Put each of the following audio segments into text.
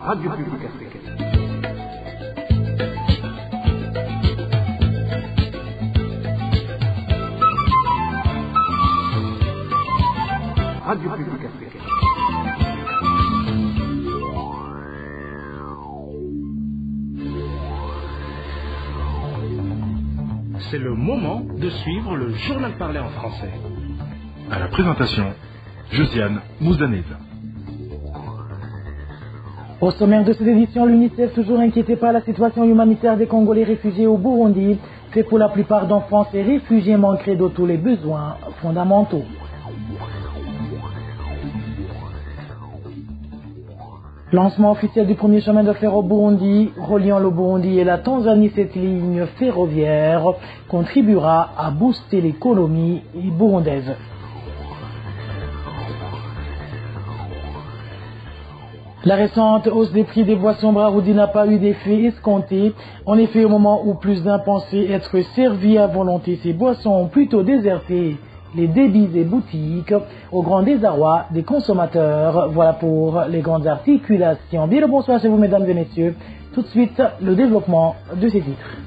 Radio Publique Africaine. Radio Publique Africaine. C'est le moment de suivre le journal parlé en français. À la présentation, Josiane Mouzaneza. Au sommaire de cette édition, l'UNICEF, toujours inquiété par la situation humanitaire des Congolais réfugiés au Burundi, fait pour la plupart d'enfants ces réfugiés manqueraient de tous les besoins fondamentaux. Lancement officiel du premier chemin de fer au Burundi, reliant le Burundi et la Tanzanie. Cette ligne ferroviaire contribuera à booster l'économie burundaise. La récente hausse des prix des boissons Braroudi n'a pas eu d'effet escompté. En effet, au moment où plus d'un pensaient être servis à volonté, ces boissons ont plutôt déserté les débits des boutiques au grand désarroi des consommateurs. Voilà pour les grandes articulations. Bien le bonsoir chez vous, mesdames et messieurs. Tout de suite, le développement de ces titres.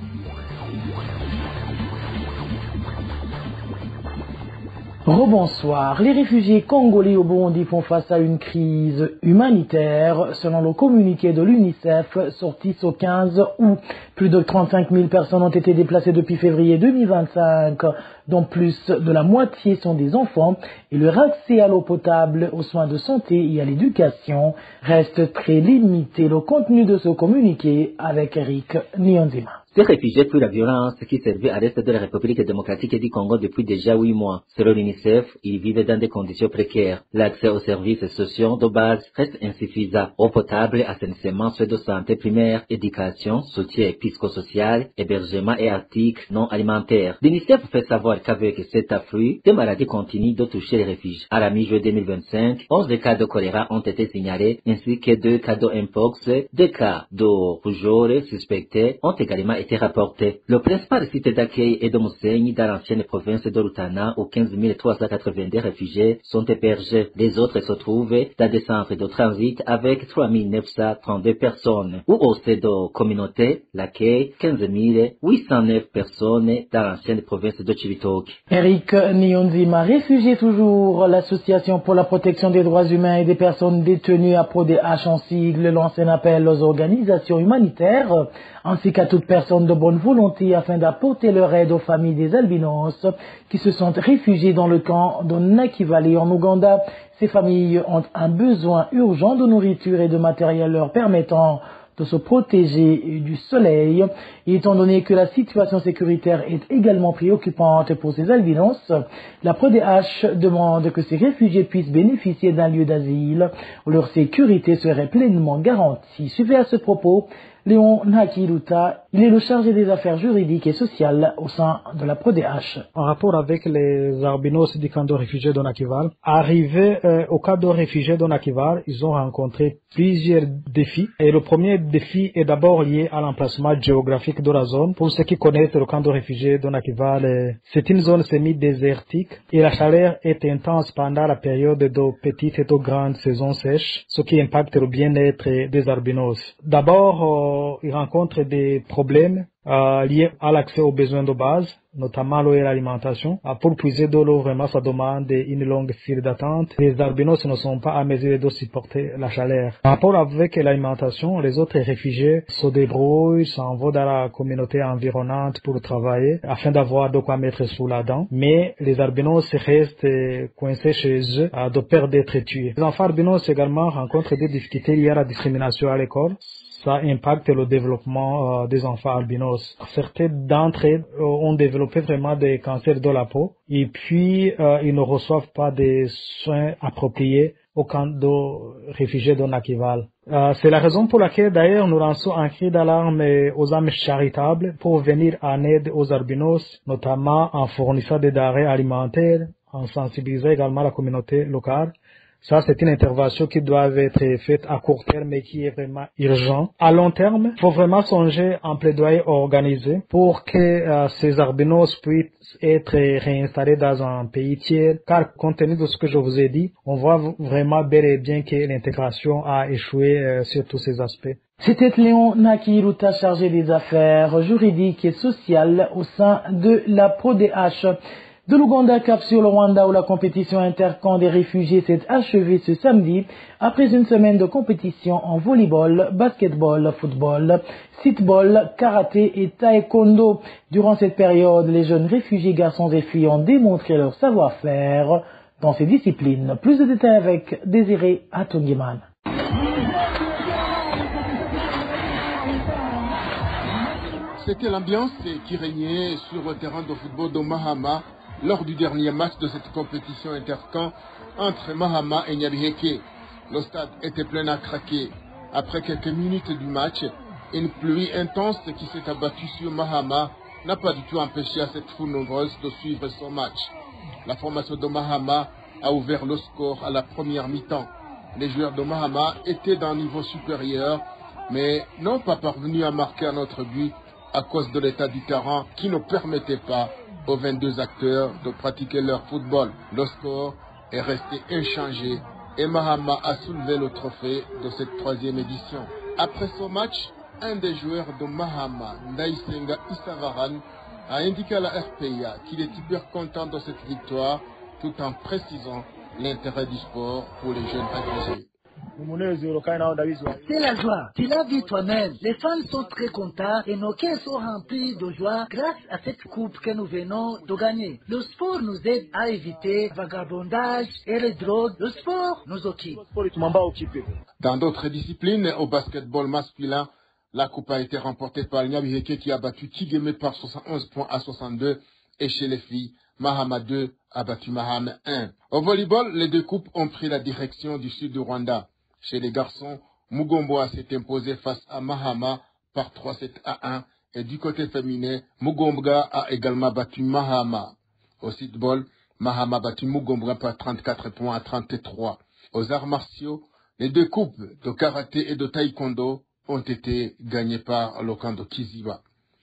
Rebonsoir. Les réfugiés congolais au Burundi font face à une crise humanitaire. Selon le communiqué de l'UNICEF sorti ce 15 août, plus de 35 000 personnes ont été déplacées depuis février 2025, dont plus de la moitié sont des enfants, et leur accès à l'eau potable, aux soins de santé et à l'éducation reste très limité. Le contenu de ce communiqué avec Eric Niyonzima. Ces réfugiés fuient la violence qui servait à l'est de la République démocratique du Congo depuis déjà 8 mois. Selon l'UNICEF, ils vivent dans des conditions précaires. L'accès aux services sociaux de base reste insuffisant. Eau potable, assainissement, soins de santé primaire, éducation, soutien psychosocial, hébergement et articles non alimentaires. L'UNICEF fait savoir qu'avec cet afflux, des maladies continuent de toucher les réfugiés. À la mi-juillet 2025, 11 cas de choléra ont été signalés, ainsi que 2 cas de mpox, 2 cas de rougeole suspectés ont également été rapporté. Le principal site d'accueil est de Mousseini dans l'ancienne province de Rutana où 15 382 réfugiés sont hébergés. Les autres se trouvent dans des centres de transit avec 3 932 personnes. Ou au sein de communauté, l'accueil 15 809 personnes dans l'ancienne province de Chibitoke. Eric Niyonzima, réfugié toujours, l'association pour la protection des droits humains et des personnes détenues à PRODH en sigle lance un appel aux organisations humanitaires ainsi qu'à toute personne de bonne volonté afin d'apporter leur aide aux familles des albinos qui se sont réfugiés dans le camp de Nakivale en Ouganda. Ces familles ont un besoin urgent de nourriture et de matériel leur permettant de se protéger du soleil. Et étant donné que la situation sécuritaire est également préoccupante pour ces albinos, la PRODH demande que ces réfugiés puissent bénéficier d'un lieu d'asile où leur sécurité serait pleinement garantie. Suivez à ce propos Léon Nakiruta, il est le chargé des affaires juridiques et sociales au sein de la PRODH. En rapport avec les albinos du camp de réfugiés de Nakivale, arrivés au camp de réfugiés de Nakivale, ils ont rencontré plusieurs défis. Et le premier défi est d'abord lié à l'emplacement géographique de la zone. Pour ceux qui connaissent le camp de réfugiés de Nakivale, c'est une zone semi-désertique et la chaleur est intense pendant la période de petite et de grande saison sèche, ce qui impacte le bien-être des albinos. D'abord, ils rencontrent des problèmes liés à l'accès aux besoins de base, notamment l'eau et l'alimentation. Pour puiser de l'eau, vraiment, ça demande une longue file d'attente. Les albinos ne sont pas à mesure de supporter la chaleur. Par rapport avec l'alimentation, les autres réfugiés se débrouillent, s'en vont dans la communauté environnante pour travailler, afin d'avoir de quoi mettre sous la dent. Mais les albinos restent coincés chez eux, de peur d'être tués. Les enfants albinos également rencontrent des difficultés liées à la discrimination à l'école. Ça impacte le développement des enfants albinos. Certains d'entre eux ont développé vraiment des cancers de la peau et puis ils ne reçoivent pas des soins appropriés au camp de réfugiés de Nakivale. C'est la raison pour laquelle d'ailleurs nous lançons un cri d'alarme aux âmes charitables pour venir en aide aux albinos, notamment en fournissant des denrées alimentaires, en sensibilisant également la communauté locale Ça, c'est une intervention qui doit être faite à court terme et qui est vraiment urgent. À long terme, il faut vraiment songer un plaidoyer organisé pour que ces albinos puissent être réinstallés dans un pays tiers. Car compte tenu de ce que je vous ai dit, on voit vraiment bel et bien que l'intégration a échoué sur tous ces aspects. C'était Léon Nakiruta, chargé des affaires juridiques et sociales au sein de la PRODH. De l'Ouganda, cap sur le Rwanda, où la compétition intercamp des réfugiés s'est achevée ce samedi après une semaine de compétition en volleyball, basketball, football, streetball, karaté et taekwondo. Durant cette période, les jeunes réfugiés garçons et filles ont démontré leur savoir-faire dans ces disciplines. Plus de détails avec Désiré Atongiman. C'était l'ambiance qui régnait sur le terrain de football de Mahama lors du dernier match de cette compétition intercamp entre Mahama et Nyabiheke. Le stade était plein à craquer. Après quelques minutes du match, une pluie intense qui s'est abattue sur Mahama n'a pas du tout empêché à cette foule nombreuse de suivre son match. La formation de Mahama a ouvert le score à la première mi-temps. Les joueurs de Mahama étaient d'un niveau supérieur, mais n'ont pas parvenu à marquer un autre but à cause de l'état du terrain qui ne permettait pas aux 22 acteurs de pratiquer leur football. Le score est resté inchangé et Mahama a soulevé le trophée de cette troisième édition. Après ce match, un des joueurs de Mahama, Ndaisenga Isavaran, a indiqué à la RPA qu'il est hyper content de cette victoire tout en précisant l'intérêt du sport pour les jeunes réfugiés. C'est la joie. Tu l'as vu toi-même. Les fans sont très contents et nos cœurs sont remplis de joie grâce à cette coupe que nous venons de gagner. Le sport nous aide à éviter le vagabondage et les drogues. Le sport nous occupe. Dans d'autres disciplines, au basketball masculin, la coupe a été remportée par Nyabiheke qui a battu Kigeme par 71 points à 62 et chez les filles, Mahama 2 a battu Mahama 1. Au volleyball, les deux coupes ont pris la direction du sud du Rwanda. Chez les garçons, Mugomboa s'est imposé face à Mahama par 3-7 à 1 et du côté féminin, Mugombwa a également battu Mahama. Au streetball, Mahama a battu Mugombwa par 34 points à 33. Aux arts martiaux, les deux coupes de karaté et de taekwondo ont été gagnées par le camp de Kiziba.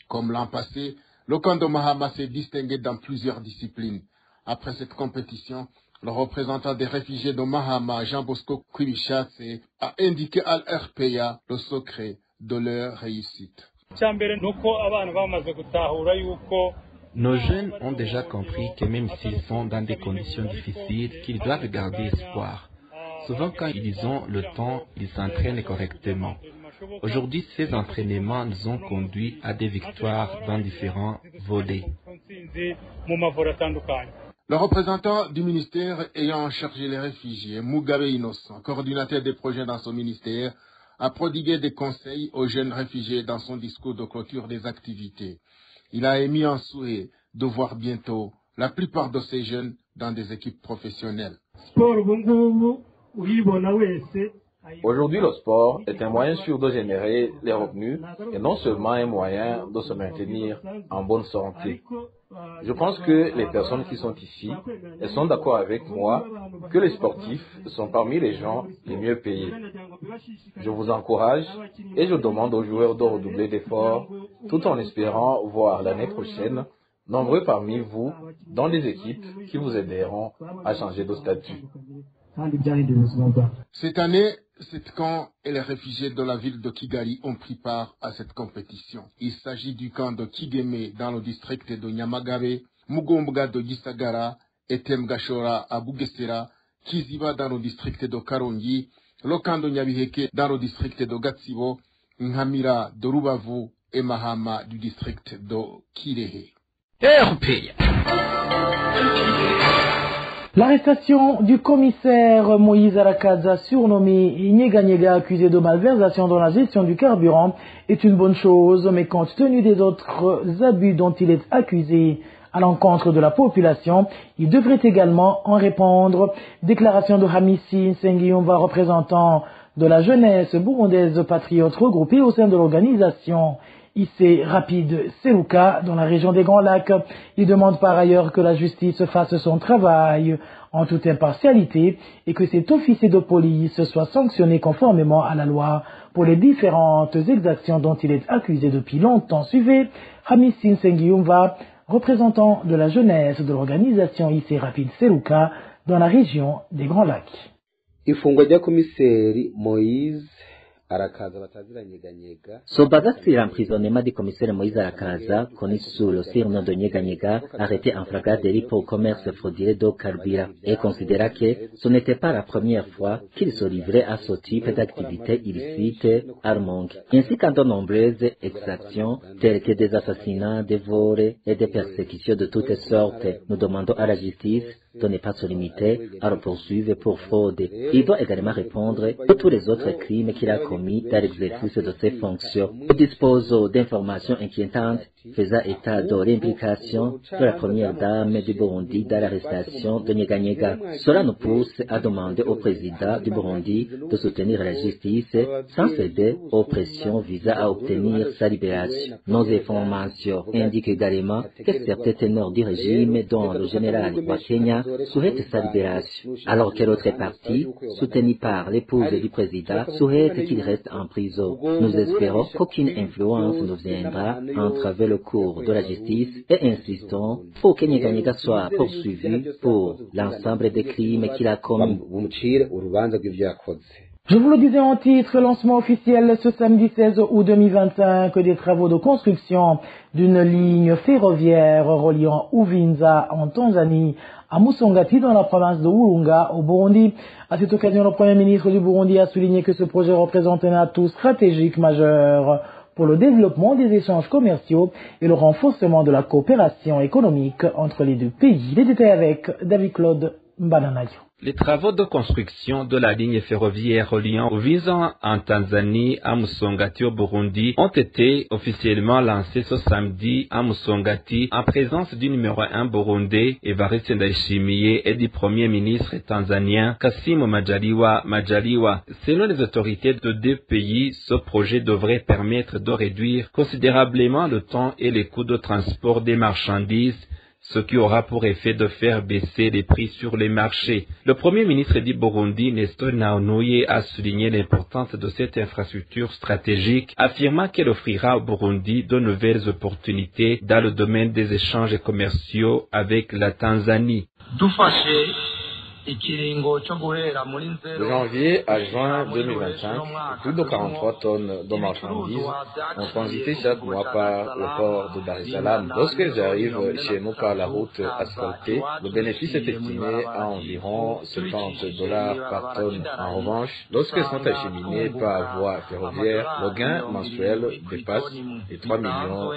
Comme l'an passé, le camp de Mahama s'est distingué dans plusieurs disciplines. Après cette compétition, le représentant des réfugiés de Mahama, Jean Bosco Kwibishatse, a indiqué à l'RPA le secret de leur réussite. Nos jeunes ont déjà compris que même s'ils sont dans des conditions difficiles, qu'ils doivent garder espoir. Souvent quand ils ont le temps, ils s'entraînent correctement. Aujourd'hui, ces entraînements nous ont conduits à des victoires dans différents volets. Le représentant du ministère ayant chargé les réfugiés, Mugabe Innocent, coordinateur des projets dans son ministère, a prodigué des conseils aux jeunes réfugiés dans son discours de clôture des activités. Il a émis un souhait de voir bientôt la plupart de ces jeunes dans des équipes professionnelles. Aujourd'hui, le sport est un moyen sûr de générer les revenus et non seulement un moyen de se maintenir en bonne santé. Je pense que les personnes qui sont ici, elles sont d'accord avec moi que les sportifs sont parmi les gens les mieux payés. Je vous encourage et je demande aux joueurs de redoubler d'efforts tout en espérant voir l'année prochaine nombreux parmi vous dans des équipes qui vous aideront à changer de statut. Cette année, cette camp et les réfugiés de la ville de Kigali ont pris part à cette compétition. Il s'agit du camp de Kigeme dans le district de Nyamagabe, Mugombwa de Gisagara et Temgashora à Bugesera, Kiziba dans le district de Karongi, le camp de Nyabiheke dans le district de Gatsibo, Nhamira de Rubavu et Mahama du district de Kirehe. L'arrestation du commissaire Moïse Arakaza, surnommé Nyega, accusé de malversation dans la gestion du carburant, est une bonne chose, mais compte tenu des autres abus dont il est accusé à l'encontre de la population, il devrait également en répondre. Déclaration de Hamisi Nsengiyumva, représentant de la jeunesse burundaise patriote regroupée au sein de l'organisation IC Rapide Seruka dans la région des Grands Lacs. Il demande par ailleurs que la justice fasse son travail en toute impartialité et que cet officier de police soit sanctionné conformément à la loi pour les différentes exactions dont il est accusé depuis longtemps. Suivez Hamissin Sengiumva, représentant de la jeunesse de l'organisation IC Rapide Seruka dans la région des Grands Lacs. Ifungwa rya komiseri Moïse Arakaza bataziranyeganyega. Son bagage sur l'emprisonnement du commissaire Moïse Arakaza, connu sous le surnom de Nyeganyega, arrêté en flagrant délit pour commerce frauduleux d'eau carburant, et considéra que ce n'était pas la première fois qu'il se livrait à ce type d'activité illicite à Armong, ainsi qu'à de nombreuses exactions telles que des assassinats, des vols et des persécutions de toutes sortes. Nous demandons à la justice de ne pas se limiter à le poursuivre pour fraude. Il doit également répondre à tous les autres crimes qu'il a commis dans l'exercice de ses fonctions. Nous disposons d'informations inquiétantes faisant état de l'implication de la première dame du Burundi dans l'arrestation de Nyeganyega. Cela nous pousse à demander au président du Burundi de soutenir la justice sans céder aux pressions visant à obtenir sa libération. Nos informations indiquent également que certains ténors du régime, dont le général wa Kenya, souhaitent sa libération, alors que l'autre partie, soutenue par l'épouse du président, souhaite qu'il reste en prison. Nous espérons qu'aucune influence ne viendra entraver le cours de la justice et insistons pour que Nyeganyega soit poursuivi pour l'ensemble des crimes qu'il a commis. Je vous le disais en titre, lancement officiel ce samedi 16 août 2025 des travaux de construction d'une ligne ferroviaire reliant Uvinza en Tanzanie à Musongati dans la province de Urunga au Burundi. À cette occasion, le Premier ministre du Burundi a souligné que ce projet représente un atout stratégique majeur pour le développement des échanges commerciaux et le renforcement de la coopération économique entre les deux pays. Les détails avec David-Claude Mbananayo. Les travaux de construction de la ligne ferroviaire reliant Uvinza en Tanzanie à Musongati au Burundi ont été officiellement lancés ce samedi à Musongati en présence du numéro 1 burundais Evariste Ndayishimiye et du premier ministre tanzanien Kassim Majaliwa. Selon les autorités de deux pays, ce projet devrait permettre de réduire considérablement le temps et les coûts de transport des marchandises, ce qui aura pour effet de faire baisser les prix sur les marchés. Le premier ministre du Burundi, Nestor Naonuye, a souligné l'importance de cette infrastructure stratégique, affirmant qu'elle offrira au Burundi de nouvelles opportunités dans le domaine des échanges commerciaux avec la Tanzanie. De janvier à juin 2025, plus de 43 tonnes de marchandises ont transité chaque mois par le port de Dar es Salaam. Lorsqu'elles arrivent chez nous par la route asphaltée, le bénéfice est estimé à environ $70 par tonne. En revanche, lorsqu'elles sont acheminées par voie ferroviaire, le gain mensuel dépasse les $3 millions.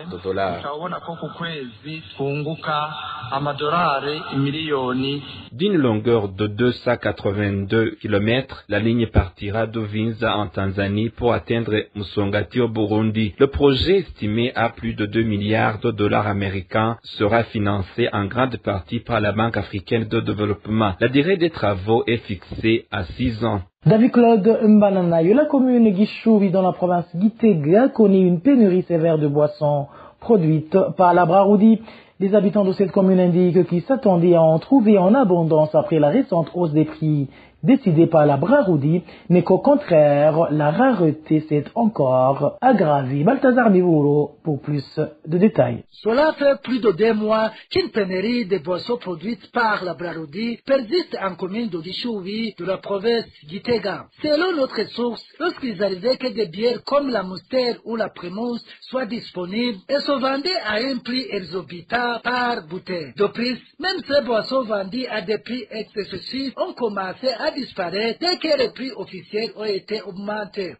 D'une longueur de 282 km, la ligne partira d'Uvinza en Tanzanie pour atteindre Musongati au Burundi. Le projet, estimé à plus de $2 milliards américains, sera financé en grande partie par la Banque africaine de développement. La durée des travaux est fixée à 6 ans. David-Claude Mbananayo, la commune Gishubi dans la province Gitega connaît une pénurie sévère de boissons produites par la Braroudi. Les habitants de cette commune indiquent qu'ils s'attendaient à en trouver en abondance après la récente hausse des prix décidée par la Braroudi, mais qu'au contraire, la rareté s'est encore aggravée. Balthazar Mivuro pour plus de détails. Cela fait plus de 2 mois qu'une pénurie de boissons produites par la Braroudi persiste en commune de Gishubi de la province Gitega. Selon notre source, lorsqu'ils arrivaient que des bières comme la Mouster ou la Primus soient disponibles et se vendaient à un prix exorbitant par bouteille. De plus, même ces boissons vendues à des prix excessifs ont commencé à disparaître dès que les prix officiels ont été augmentés.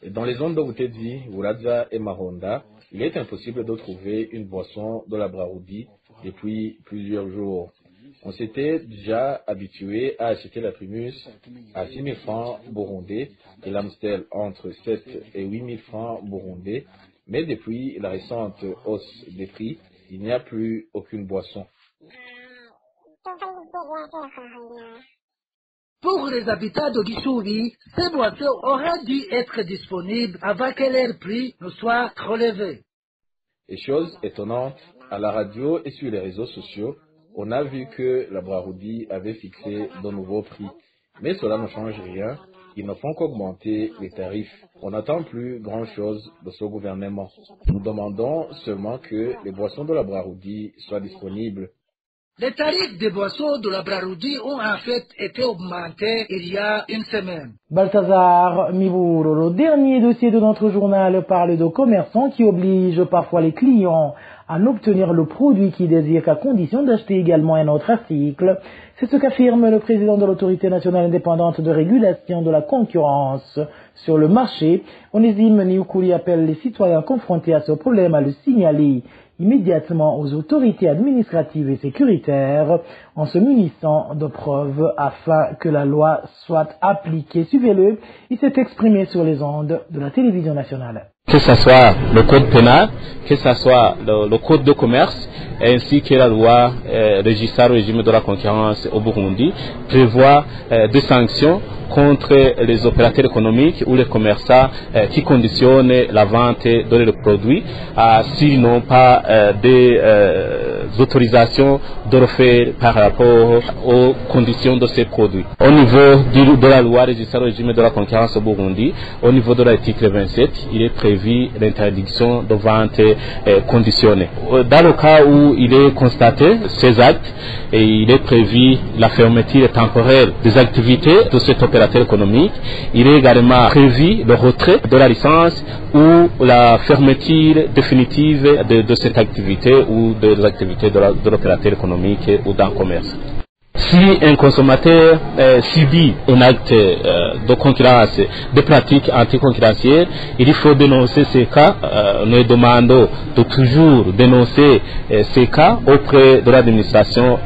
Dans les zones de Butezi, Wuradza et Mahonda, il est impossible de trouver une boisson de la Braroudi depuis plusieurs jours. On s'était déjà habitué à acheter la Primus à 6 000 francs burundais et l'Amstel entre 7 et 8 000 francs burundais, mais depuis la récente hausse des prix, il n'y a plus aucune boisson. Pour les habitants de Gishubi, ces boissons auraient dû être disponibles avant que leur prix ne soit relevé. Et chose étonnante, à la radio et sur les réseaux sociaux, on a vu que la Braroudi avait fixé de nouveaux prix. Mais cela ne change rien. Ils ne font qu'augmenter les tarifs. On n'attend plus grand-chose de ce gouvernement. Nous demandons seulement que les boissons de la Braroudi soient disponibles. Les tarifs des boissons de la Braroudi ont en fait été augmentés il y a une semaine. Balthazar Mibouro, le dernier dossier de notre journal parle de commerçants qui obligent parfois les clients à n'obtenir le produit qu'ils désirent qu'à condition d'acheter également un autre article. C'est ce qu'affirme le président de l'autorité nationale indépendante de régulation de la concurrence sur le marché. Onésime Nioukouli appelle les citoyens confrontés à ce problème à le signaler immédiatement aux autorités administratives et sécuritaires en se munissant de preuves afin que la loi soit appliquée. Suivez-le, il s'est exprimé sur les ondes de la télévision nationale. Que ce soit le code pénal, que ce soit le code de commerce, ainsi que la loi régissant le régime de la concurrence au Burundi, prévoit des sanctions contre les opérateurs économiques ou les commerçants qui conditionnent la vente de leurs produits s'ils n'ont pas des autorisations de refaire par rapport aux conditions de ces produits. Au niveau de la loi régissant le régime de la concurrence au Burundi, au niveau de l'article 27, il est prévu l'interdiction de vente conditionnée. Dans le cas où il est constaté ces actes, et il est prévu la fermeture temporaire des activités de cet opérateur économique. Il est également prévu le retrait de la licence ou la fermeture définitive de cette activité ou des activités de l'opérateur économique ou d'un commerce. Si un consommateur subit un acte de concurrence, de pratiques anticoncurrentielles, il faut dénoncer ces cas. Nous demandons de toujours dénoncer ces cas auprès de l'administration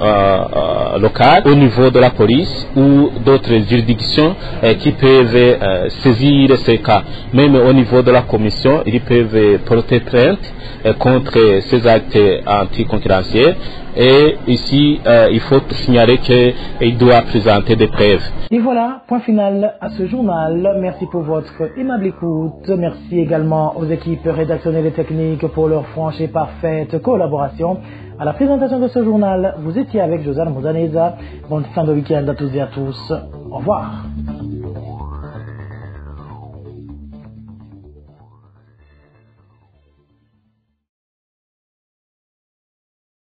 locale, au niveau de la police ou d'autres juridictions qui peuvent saisir ces cas. Même au niveau de la commission, ils peuvent porter plainte contre ces actes anticoncurrentiels. Et ici, il faut signaler qu'il doit présenter des preuves. Et voilà, point final à ce journal. Merci pour votre aimable écoute. Merci également aux équipes rédactionnelles et techniques pour leur franche et parfaite collaboration. À la présentation de ce journal, vous étiez avec Josiane Muzaneza. Bonne fin de week-end à tous et à tous. Au revoir.